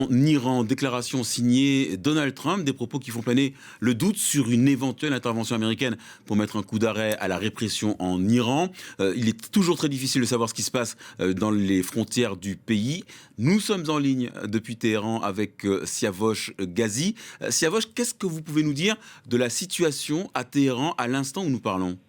En Iran, déclaration signée Donald Trump, des propos qui font planer le doute sur une éventuelle intervention américaine pour mettre un coup d'arrêt à la répression en Iran. Il est toujours très difficile de savoir ce qui se passe dans les frontières du pays. Nous sommes en ligne depuis Téhéran avec Siavosh Ghazi. Siavosh, qu'est-ce que vous pouvez nous dire de la situation à Téhéran à l'instant où nous parlons ?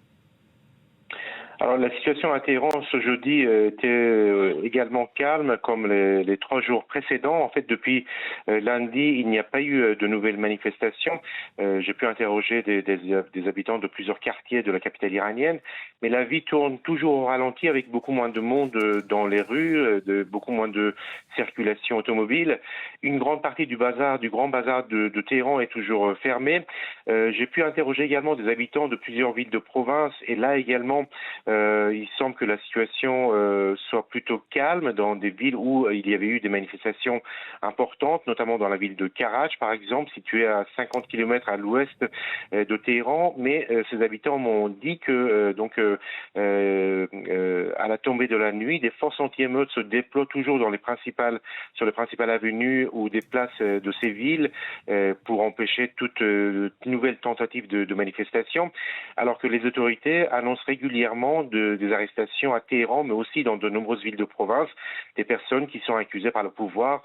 Alors la situation à Téhéran ce jeudi était également calme comme les 3 jours précédents. En fait, depuis lundi, il n'y a pas eu de nouvelles manifestations. J'ai pu interroger des habitants de plusieurs quartiers de la capitale iranienne, mais la vie tourne toujours au ralenti avec beaucoup moins de monde dans les rues, beaucoup moins de circulation automobile. Une grande partie du grand bazar de Téhéran est toujours fermée. J'ai pu interroger également des habitants de plusieurs villes de province et là également il semble que la situation soit plutôt calme dans des villes où il y avait eu des manifestations importantes, notamment dans la ville de Karaj, par exemple, située à 50 km à l'ouest de Téhéran. Mais ces habitants m'ont dit que à la tombée de la nuit, des forces anti-émeutes se déploient toujours sur les principales avenues ou des places de ces villes pour empêcher toute nouvelle tentative de manifestation, alors que les autorités annoncent régulièrement des arrestations à Téhéran, mais aussi dans de nombreuses villes de province, des personnes qui sont accusées par le pouvoir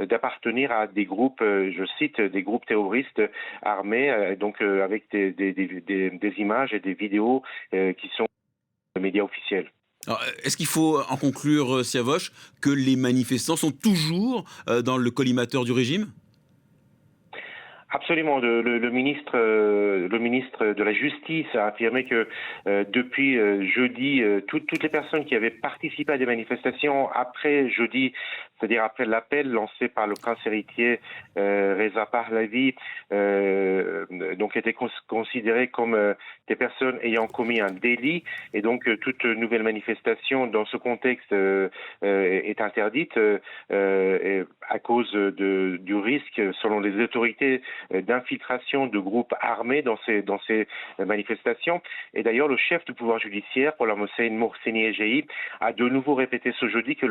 d'appartenir à des groupes, je cite, des groupes terroristes armés, avec des images et des vidéos qui sont les médias officiels. Alors, est-ce qu'il faut en conclure, Siavosh, que les manifestants sont toujours dans le collimateur du régime ? Absolument. Le ministre de la Justice a affirmé que depuis jeudi, toutes les personnes qui avaient participé à des manifestations après jeudi, c'est-à-dire après l'appel lancé par le prince héritier Reza Pahlavi, donc étaient considérées comme des personnes ayant commis un délit, et donc toute nouvelle manifestation dans ce contexte est interdite à cause du risque, selon les autorités, d'infiltration de groupes armés dans ces manifestations. Et d'ailleurs, le chef du pouvoir judiciaire, Gholam Hossein Mohseni Ejei, a de nouveau répété ce jeudi que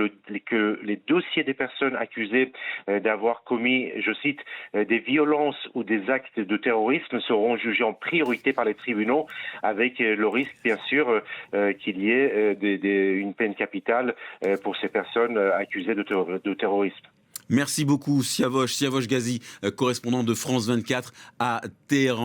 les dossiers des personnes accusées d'avoir commis, je cite, des violences ou des actes de terrorisme seront jugés en priorité par les tribunaux, avec le risque, bien sûr, qu'il y ait une peine capitale pour ces personnes accusées de terrorisme. Merci beaucoup, Siavosh Ghazi, correspondant de France 24 à Téhéran.